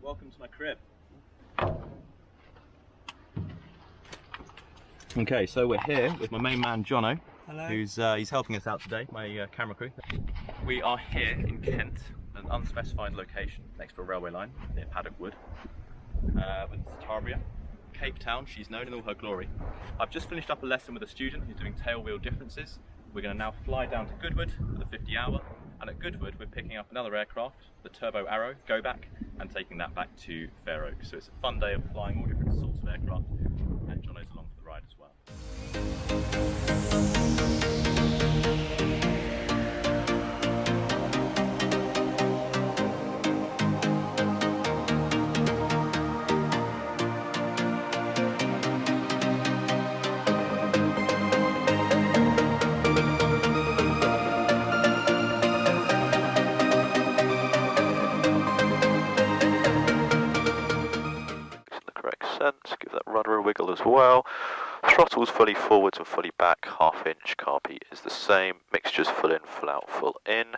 welcome to my crib. Okay, so we're here with my main man Jono. Hello. Who's he's helping us out today, my camera crew. We are here in Kent, an unspecified location next to a railway line near Wood, with Citabria. Cape Town, she's known in all her glory. I've just finished up a lesson with a student who's doing tail wheel differences. We're going to now fly down to Goodwood for the 50-hour, and at Goodwood we're picking up another aircraft, the Turbo Arrow, go back, and taking that back to Fairoaks. So it's a fun day of flying all different sorts of aircraft, and Jono's along for the ride as well. Give that rudder a wiggle as well. Throttle's fully forwards and fully back, half inch, carby is the same, mixture's full in, full out, full in.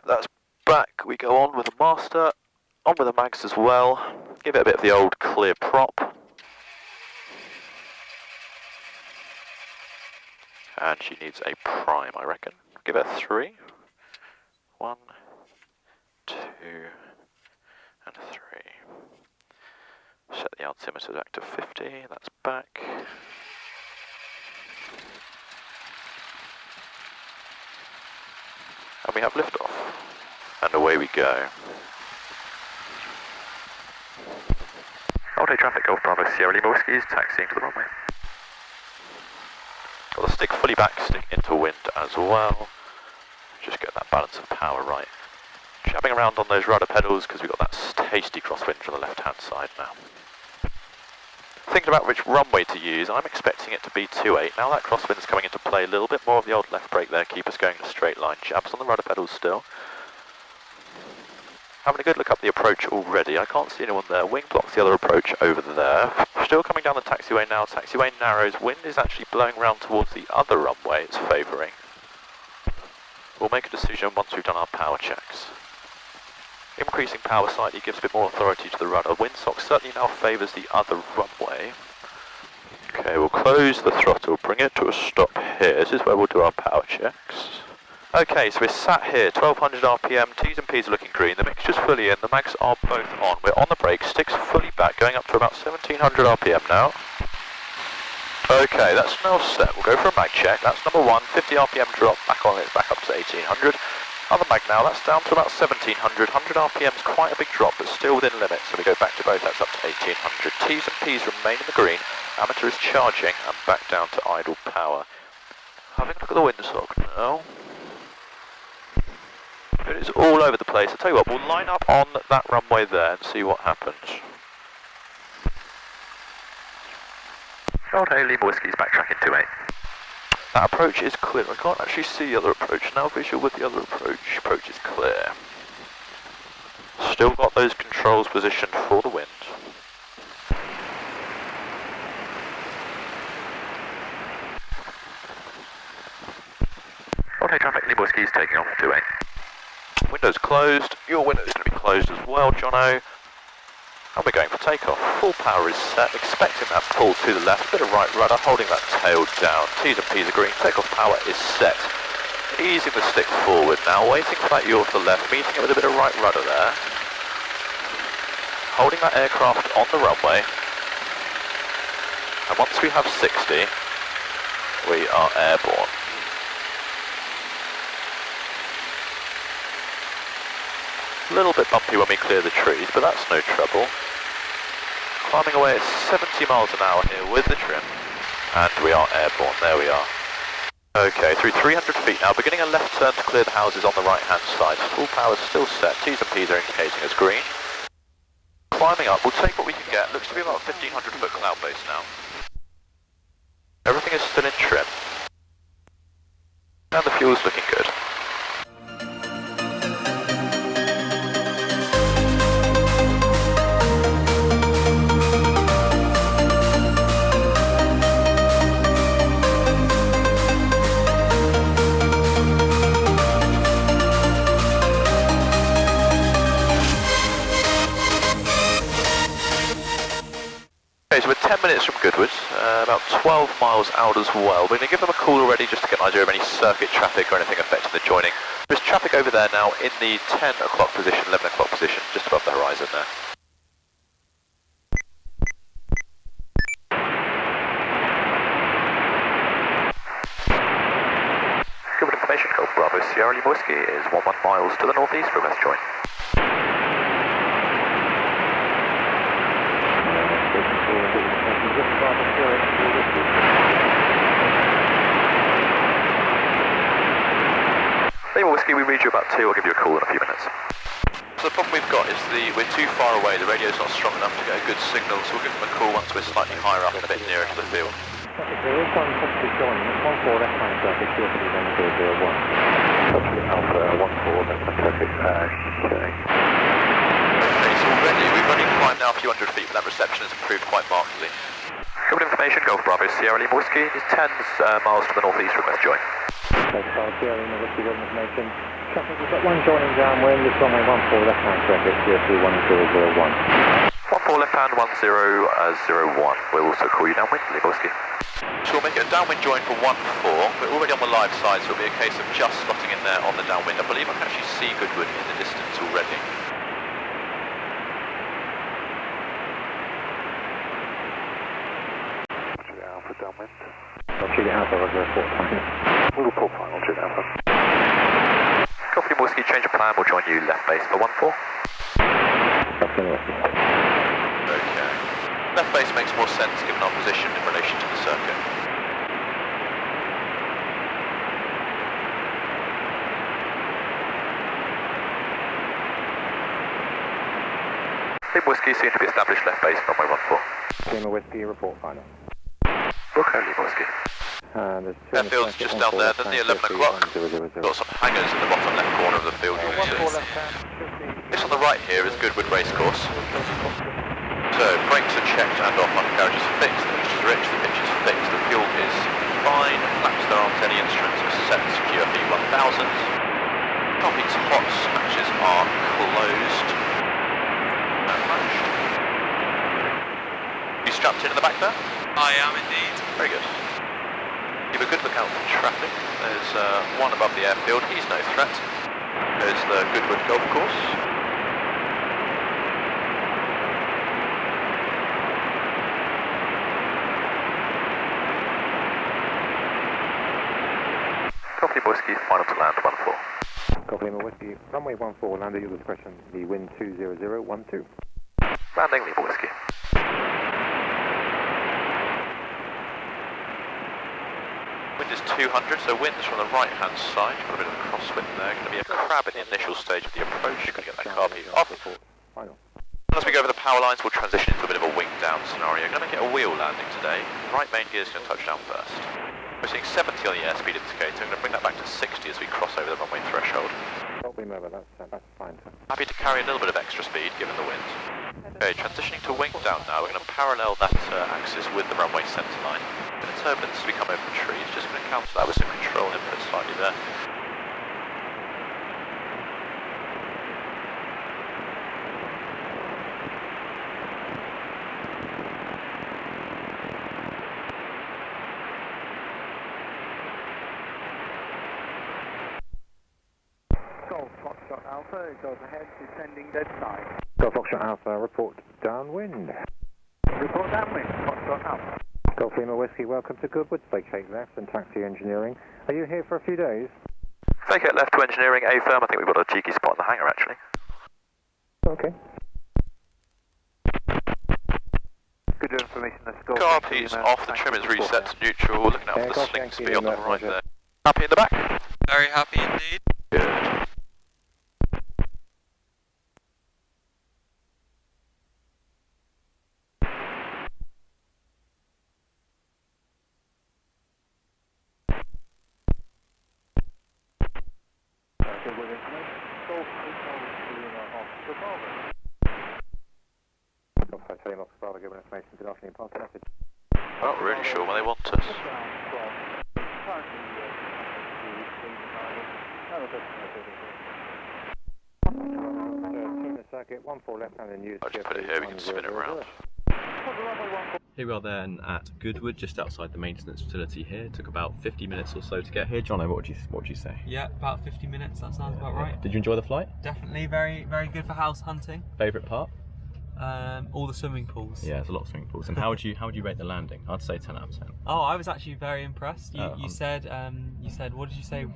That's back, we go on with the master, on with the mags as well, give it a bit of the old clear prop. And she needs a prime, I reckon. Give it a 3. 1, 2, and 3. Set the altimeter back to 50, that's back. And we have liftoff. And away we go. All day traffic, Golf Bravo Sierra Lima Whiskies, taxiing to the runway. Got the stick fully back, stick into wind as well. Just get that balance of power right. Jabbing around on those rudder pedals because we've got that tasty crosswind on the left hand side now. Thinking about which runway to use, I'm expecting it to be 28. Now that crosswind's coming into play, a little bit more of the old left brake there, keep us going in a straight line. Jabs on the rudder pedals still. Having a good look up the approach already, I can't see anyone there. Wing blocks the other approach over there. Still coming down the taxiway now, taxiway narrows, wind is actually blowing round towards the other runway it's favouring. We'll make a decision once we've done our power checks. Increasing power slightly gives a bit more authority to the rudder. Windsock certainly now favours the other runway. Okay, we'll close the throttle, bring it to a stop here. This is where we'll do our power checks. Okay, so we're sat here, 1200 RPM, T's and P's are looking green, the mixture's fully in, the mags are both on. We're on the brake, sticks fully back, going up to about 1700 RPM now. Okay, that's now set. We'll go for a mag check. That's number 1, 50 RPM drop, back on, it's back up to 1800. Other mag now, that's down to about 1700. 100 RPM is quite a big drop, but still within limits. So we go back to both, that's up to 1800. T's and P's remain in the green. Amateur is charging and back down to idle power. Having a look at the windsock now. It is all over the place. I'll tell you what, we'll line up on that runway there and see what happens. Old Hey, Lima Whiskey's backtracking 28. That approach is clear. I can't actually see the other approach. Now visual with the other approach. Approach is clear. Still got those controls positioned for the wind. Old Hey traffic, Lima Whiskey's taking off 28. Window's closed. Your window's going to be closed as well, Jono. And we're going for takeoff. Full power is set, expecting that pull to the left, bit of right rudder, holding that tail down. T's and P's are green, takeoff power is set. Easing the stick forward now, waiting for that yaw to the left, meeting it with a bit of right rudder there. Holding that aircraft on the runway. And once we have 60, we are airborne. A little bit bumpy when we clear the trees, but that's no trouble. Climbing away at 70 miles an hour here with the trim. And we are airborne, there we are. Okay, through 300 feet now, beginning a left turn to clear the houses on the right hand side. Full power is still set, T's and P's are indicating as green. Climbing up, we'll take what we can get. Looks to be about 1500 foot cloud base now. Everything is still in trim. And the fuel's looking good. 10 minutes from Goodwood, about 12 miles out as well. We're going to give them a call already just to get an idea of any circuit traffic or anything affecting the joining. There's traffic over there now in the 10 o'clock position, 11 o'clock position, just above the horizon there. Goodwood information, Golf Bravo Sierra Lima Whiskey is 11 miles to the northeast from West Join. Lima Whiskey, we read you about 2, I'll give you a call in a few minutes. So the problem we've got is we're too far away, the radio's not strong enough to get a good signal, so we'll give them a call once we're slightly higher up and a bit nearer to the field. There is one possibly joining, 14 left hand traffic, 231. Possibly Alpha 14 left hand traffic, showing. Okay, so already we're running climb now a few hundred feet, but that reception has improved quite markedly. Good information, Golf Bravo Sierra Lima Whiskey is 10 miles to the northeast from West Join. Golf Bravo Sierra Lima Whiskey, good information. Traffic, we've got one joining downwind, this runway 14 left hand traffic, 231,001. 14 left hand 1001. We'll also call you downwind, Lima Whiskey. So we'll make it a downwind join for 14. We're already on the live side, so it'll be a case of just slotting in there on the downwind. I believe I can actually see Goodwood in the distance already. Alpha downwind. Juliet Alpha, Roger, report final. We'll report final, Juliet Alpha. Copy Whiskey, change of plan, we'll join you left base for 14. Copy Whiskey. Okay. Left base makes more sense given our position in relation to the circuit. Lima Whiskey soon to be established left base runway 14. Lima Whiskey, report final. Book Lima Whiskey. Airfield's just down there, then the 11 o'clock. Got some hangars in the bottom left corner of the field. This on the right here is Goodwood Racecourse. So brakes are checked and off, undercarriage is fixed, the mixture's rich, the pitch is fixed, the fuel is fine, flaps there aren't any instruments are set to QFE 1000. Copies hot matches are closed. And matched. You strapped in the back there? I am indeed. Very good. Keep a good look out for traffic. There's one above the airfield, he's no threat. There's the Goodwood Golf Course. Copy Whiskey, final to land 14. Copy Lima Whiskey, runway 14, land at your discretion, the wind 20012. Landing Lima Whiskey. Wind is 200, so wind's from the right-hand side. Got a bit of a crosswind there. Going to be a crab in the initial stage of the approach. Going to get that carb heat off. Final. As we go over the power lines, we'll transition into a bit of a wing down scenario. Going to make it a wheel landing today. Right main gear is going to touch down first. We're seeing 70 on the airspeed indicator. I'm going to bring that back to 60 as we cross over the runway threshold. Copy Lima, that's fine, sir. Happy to carry a little bit of extra speed given the wind. Okay, transitioning to wing down now. We're going to parallel that axis with the runway centre line. A bit of turbulence as we come over the trees. Just going to counter that with some control input slightly there. Golf Foxtrot Alpha, it goes ahead, descending dead side. Golf Foxtrot Alpha, report downwind. Report downwind, Foxtrot Alpha. Golf Lima Whiskey, welcome to Goodwood, vacate left and taxi engineering. Are you here for a few days? Vacate left to engineering, A firm. I think we've got a cheeky spot in the hangar actually. Okay. Good information, let's go. Carb heat's off, the trim is reset to neutral. Looking out for the sling speed on the right there. Happy in the back? Very happy indeed. Good. Not really sure when they want us. Circuit 14 left hand and use. I'll just put it here, we can spin it around. Here we are then at Goodwood, just outside the maintenance facility here. It took about 50 minutes or so to get here. Jono, what would you say? Yeah, about 50 minutes, that sounds about right. Did you enjoy the flight? Definitely very, very good for house hunting. Favourite part? All the swimming pools. Yeah, there's a lot of swimming pools. And how would you rate the landing? I'd say 10 out of 10. Oh, I was actually very impressed. You said, what did you say?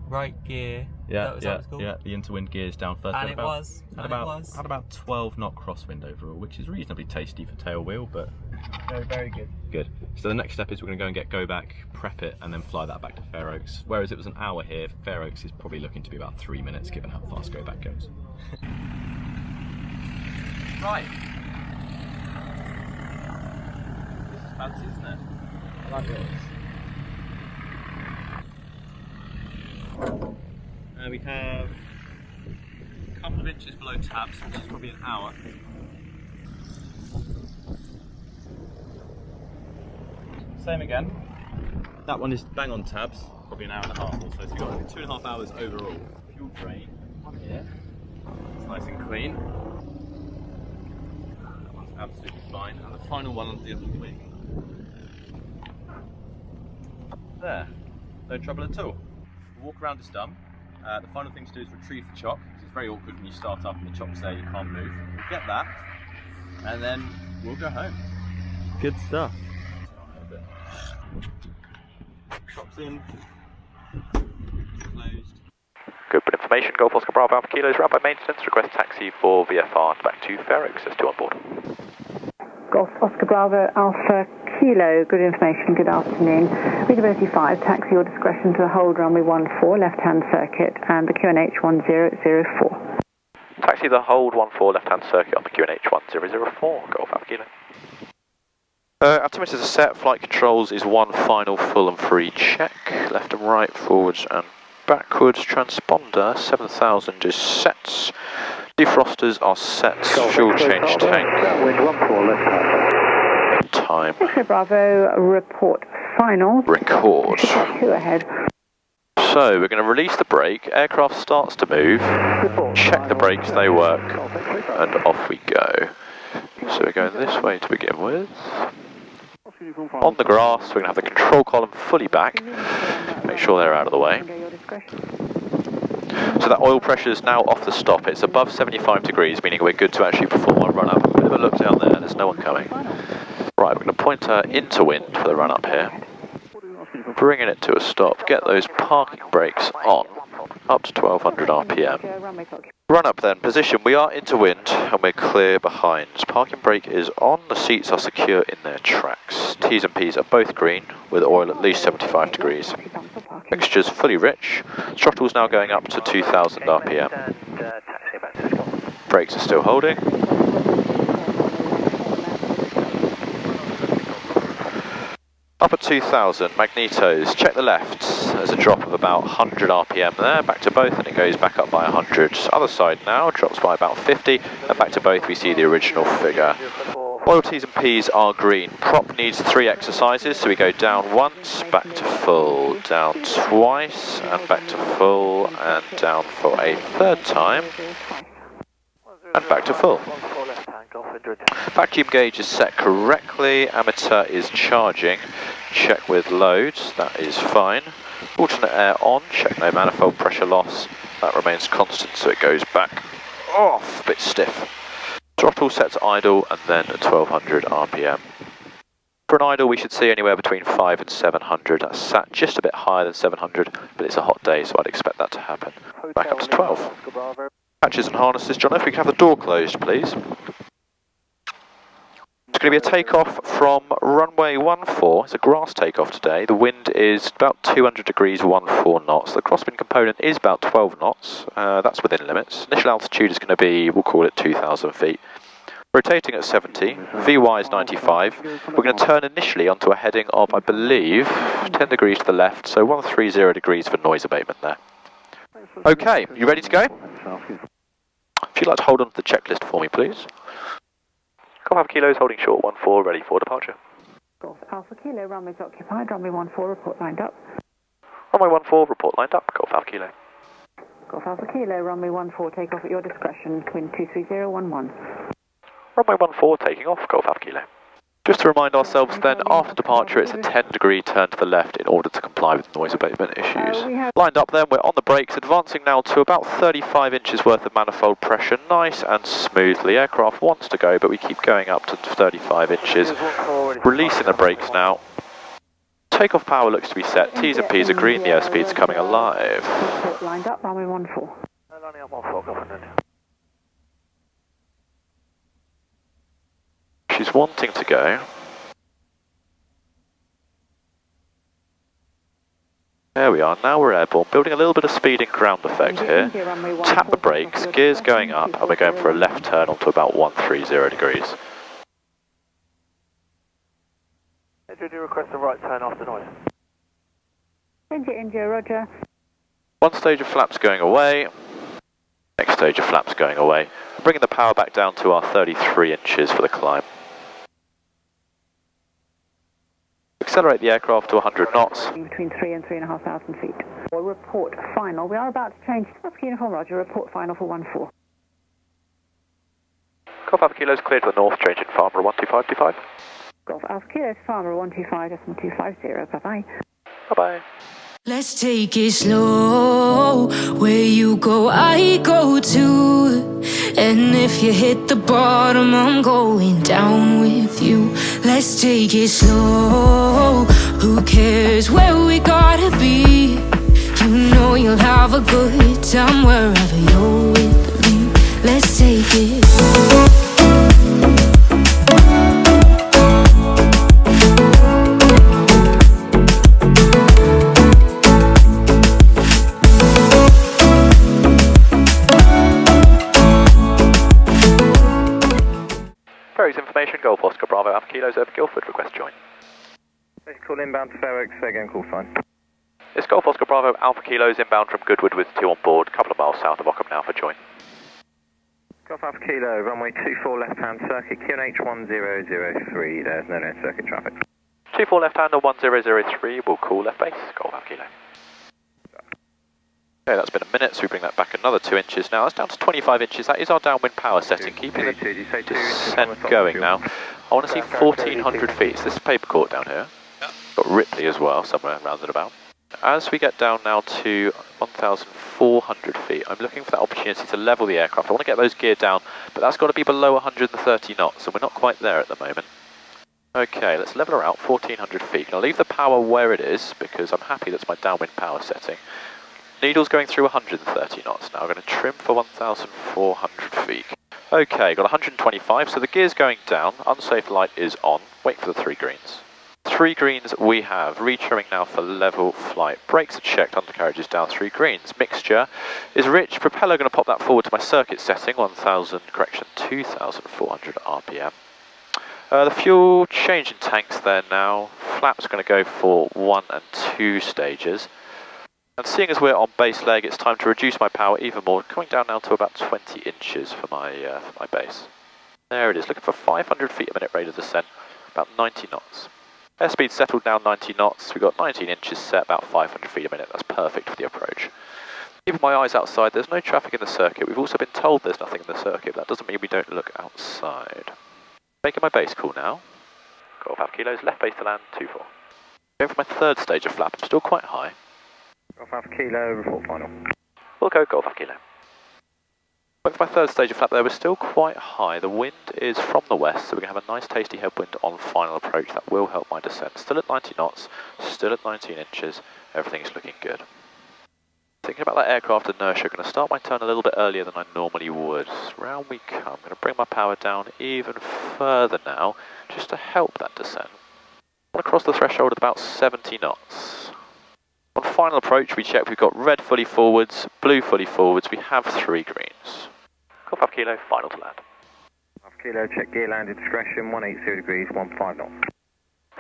Right gear. Yeah, Is that what it's called? yeah. The interwind gears down first. And Had about 12 knot crosswind overall, which is reasonably tasty for tail wheel, but Very good. good. So the next step is we're going to go and get go back, prep it, and then fly that back to Fairoaks. Whereas it was an hour here, Fairoaks is probably looking to be about 3 minutes, given how fast go back goes. Right. This is fancy, isn't it? I like this. We have a couple of inches below tabs, which is probably an hour. Same again. That one is bang on tabs, probably an hour and a half or so. So you've got 2.5 hours overall. Fuel drain here. It's nice and clean. That one's absolutely fine. And the final one on the other wing. There. No trouble at all. The walk around is done. The final thing to do is retrieve the chock, because it's very awkward when you start up and the chock's there, you can't move. We'll get that, and then we'll go home. Good stuff. Chock's in, closed. Goodwood information, Golf Oscar Bravo Alpha Kilo is round by maintenance. Request taxi for VFR back to Fairoaks. There's 2 on board. Golf Oscar Bravo Alpha Kilo, good information, good afternoon. Readability 5, taxi your discretion to the hold runway 14, left-hand circuit, and the QNH 1004. Taxi the hold 14 left-hand circuit on the QNH 1004, Golf Alpha Kilo. Altimeters are set, flight controls is one final full and free check. Left and right, forwards and backwards. Transponder 7000 is set. Defrosters are set. Fuel change tank. Wind 14 left. Time. Oscar Bravo, report final. Record. 2 ahead. So we're going to release the brake, aircraft starts to move, check the brakes, they work, and off we go. So we're going this way to begin with. On the grass, we're going to have the control column fully back, make sure they're out of the way. So that oil pressure is now off the stop, it's above 75 degrees, meaning we're good to actually perform our run-up. A bit of a look down there, there's no one coming. Right, we're going to point her into wind for the run-up here. Bringing it to a stop, get those parking brakes on, up to 1200 RPM. Run up then, position, we are into wind and we're clear behind. Parking brake is on, the seats are secure in their tracks. T's and P's are both green, with oil at least 75 degrees. Mixture's fully rich, throttle's now going up to 2000 RPM. Brakes are still holding. Up at 2000, magnetos, check the left, there's a drop of about 100 RPM there, back to both and it goes back up by 100. Other side now, drops by about 50, and back to both we see the original figure. Oil T's and P's are green, prop needs 3 exercises, so we go down once, back to full, down twice, and back to full, and down for a 3rd time, and back to full. Vacuum gauge is set correctly, ammeter is charging, check with loads, that is fine. Alternate air on, check no manifold pressure loss, that remains constant so it goes back off, a bit stiff. Throttle set to idle and then at 1200 RPM. For an idle we should see anywhere between 5 and 700, that's sat just a bit higher than 700, but it's a hot day so I'd expect that to happen. Back up to 12. Hatches and harnesses, John, if we can have the door closed please. It's going to be a takeoff from runway 14, it's a grass takeoff today, the wind is about 200 degrees 14 knots, the crosswind component is about 12 knots, that's within limits. Initial altitude is going to be, we'll call it 2,000 feet. Rotating at 70, VY is 95, we're going to turn initially onto a heading of, I believe, 10 degrees to the left, so 130 degrees for noise abatement there. Okay, you ready to go? If you'd like to hold on to the checklist for me please. Golf Alpha Kilos holding short 14, ready for departure. Golf Alpha Kilo, runways occupied, runway 14, report lined up. Runway 14, report lined up, Golf Alpha Kilo. Golf Alpha Kilo, runway 14, take off at your discretion, wind 23011. Runway 14, taking off, Golf Alpha Kilo. Just to remind ourselves then, after departure it's a 10-degree turn to the left in order to comply with noise abatement issues. Lined up then, we're on the brakes, advancing now to about 35 inches worth of manifold pressure, nice and smoothly. Aircraft wants to go, but we keep going up to 35 inches. Releasing the brakes now. Takeoff power looks to be set, T's and P's are green, the airspeed's coming alive. Lined up, runway 14. Lining up 14, confident. She's wanting to go. There we are, now we're airborne, building a little bit of speed and ground effect here. Tap the brakes, gears going up, and we're going for a left turn onto about 130 degrees. Did you request a right turn after noise? India, roger. One stage of flaps going away. Next stage of flaps going away. Bringing the power back down to our 33 inches for the climb. Accelerate the aircraft to 100 knots. Between 3 and 3,500 feet. Or report final. We are about to change to uniform, roger. Report final for 14. Golf Alpha Kilo's cleared to the north, changing Farmer 12525. Golf Alpha Kilo, Farmer 125.250. Bye-bye. Bye-bye. Let's take it slow. Where you go, I go too. And if you hit the bottom, I'm going down with you. Let's take it slow. Who cares where we gotta be? You know you'll have a good time wherever you're with me. Let's take it. Ferry's information, Golf Oscar Bravo Alpha Kilos over Guildford, request join. Please call inbound to Fairoaks, again call sign. It's Golf Oscar Bravo Alpha Kilos inbound from Goodwood with 2 on board, a couple of miles south of Ockham now for join. Golf Alpha Kilo, runway 24 left-hand circuit, QNH 1003, there's no known circuit traffic. 24 left hand on 1003, we'll call left base, Golf Alpha Kilo. Okay, that's been a minute, so we bring that back another 2 inches now. That's down to 25 inches. That is our downwind power setting, keeping the descent going now. I want to see 1,400 feet. Is this paper court down here? Got Ripley as well, somewhere around and about. As we get down now to 1,400 feet, I'm looking for that opportunity to level the aircraft. I want to get those geared down, but that's got to be below 130 knots, and we're not quite there at the moment. Okay, let's level her out, 1,400 feet. I'll leave the power where it is, because I'm happy that's my downwind power setting. Needle's going through 130 knots now. I'm going to trim for 1,400 feet. Okay, got 125, so the gear's going down. Unsafe light is on. Wait for the 3 greens. 3 greens we have. Retrimming now for level flight. Brakes are checked, undercarriage is down, 3 greens. Mixture is rich. Propeller going to pop that forward to my circuit setting, 2,400 RPM. The fuel change in tanks there now. Flaps going to go for 1 and 2 stages. And seeing as we're on base leg, it's time to reduce my power even more, coming down now to about 20 inches for my base. There it is, looking for 500 feet a minute rate of descent, about 90 knots. Airspeed settled down 90 knots, we've got 19 inches set, about 500 feet a minute, that's perfect for the approach. Keeping my eyes outside, there's no traffic in the circuit. We've also been told there's nothing in the circuit, but that doesn't mean we don't look outside. Making my base call now. Golf Alpha Kilos, left base to land, 2-4. Going for my 3rd stage of flap, I'm still quite high. Golf Alpha Kilo, report final. We'll go Golf Alpha Kilo. Went for my 3rd stage of flap there, we're still quite high. The wind is from the west, so we're going to have a nice tasty headwind on final approach. That will help my descent. Still at 90 knots, still at 19 inches, everything's looking good. Thinking about that aircraft inertia, going to start my turn a little bit earlier than I normally would. Round we come, I'm going to bring my power down even further now, just to help that descent. I want to cross the threshold at about 70 knots. On final approach, we check we've got red fully forwards, blue fully forwards, we have 3 greens. Golf Alpha Kilo, final to land. Alpha Kilo, check gear landing discretion, 180 degrees, 15 knots.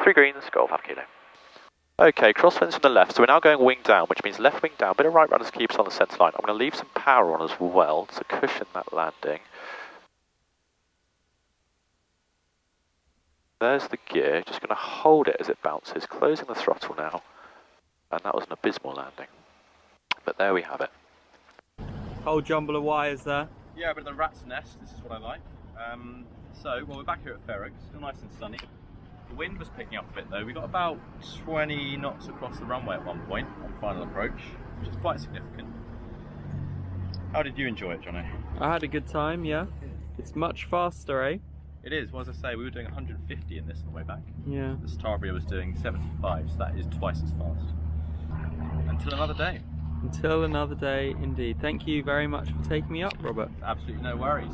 3 greens, Golf Alpha Kilo. Okay, crosswinds from the left, so we're now going wing down, which means left wing down, bit of right runners keep us on the centre line. I'm going to leave some power on as well to cushion that landing. There's the gear, just going to hold it as it bounces, closing the throttle now. And that was an abysmal landing. But there we have it. Whole jumble of wires there. Yeah, but the rat's nest, this is what I like. Well, we're back here at Fairoaks, still nice and sunny. The wind was picking up a bit though. We got about 20 knots across the runway at one point on final approach, which is quite significant. How did you enjoy it, Johnny? I had a good time, yeah. It's much faster, eh? It is. Well, as I say, we were doing 150 in this on the way back. Yeah. The Citabria was doing 75, so that is twice as fast. Until another day. Until another day, indeed. Thank you very much for taking me up, Robert. Absolutely no worries.